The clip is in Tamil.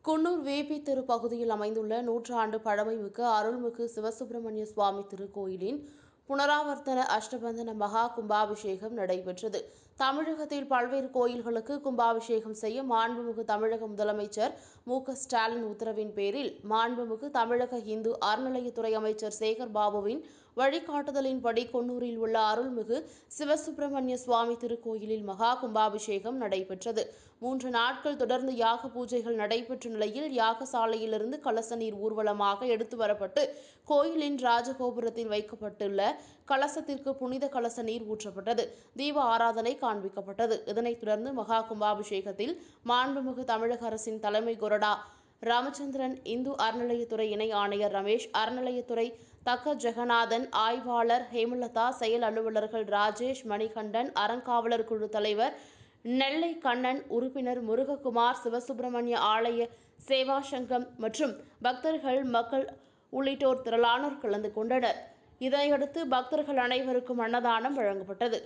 குன்னூர் விபி தெரு பகுதியில் அமைந்துள்ள நூற்றாண்டு பழமைமிக்க அருள்மிகு சிவசுப்பிரமணிய சுவாமி திருக்கோயிலின் புனராவர்த்தன அஷ்டபந்தன மகா கும்பாபிஷேகம் நடைபெற்றது. தமிழகத்தில் பல்வேறு கோயில்களுக்கு கும்பாபிஷேகம் செய்ய மாண்புமிகு தமிழக முதலமைச்சர் மு.க.ஸ்டாலின் உத்தரவின் பேரில் மாண்புமிகு தமிழக இந்து அறநிலையத்துறை அமைச்சர் சேகர் பாபுவின் வழிகாட்டுதலின்படி குன்னூரில் உள்ள அருள்மிகு சிவசுப்பிரமணிய சுவாமி திருக்கோயிலில் மகா கும்பாபிஷேகம் நடைபெற்றது. 3 நாட்கள் தொடர்ந்து யாக பூஜைகள் நடைபெற்ற நிலையில் யாகசாலையிலிருந்து கலச நீர் ஊர்வலமாக எடுத்து வரப்பட்டு கோயிலின் ராஜகோபுரத்தில் வைக்கப்பட்டுள்ள கலசத்திற்கு புனித கலச நீர் ஊற்றப்பட்டது. தீப ஆராதனை காண்பிக்கப்பட்டது. இதனைத் தொடர்ந்து மகா கும்பாபிஷேகத்தில் மாண்புமிகு தமிழக அரசின் தலைமை கொறடா ராமச்சந்திரன், இந்து அறநிலையத்துறை இணை ஆணையர் ரமேஷ், அறநிலையத்துறை தக்க ஜெகநாதன், ஆய்வாளர் ஹேமலதா, செயல் அலுவலர்கள் ராஜேஷ், மணிகண்டன், அறங்காவலர் குழு தலைவர் நெல்லை கண்ணன், உறுப்பினர் முருககுமார், சிவசுப்பிரமணிய ஆலய சேவா சங்கம் மற்றும் பக்தர்கள், மக்கள் உள்ளிட்டோர் திரளானோர் கலந்து கொண்டனர். இதனையடுத்து பக்தர்கள் அனைவருக்கும் அன்னதானம் வழங்கப்பட்டது.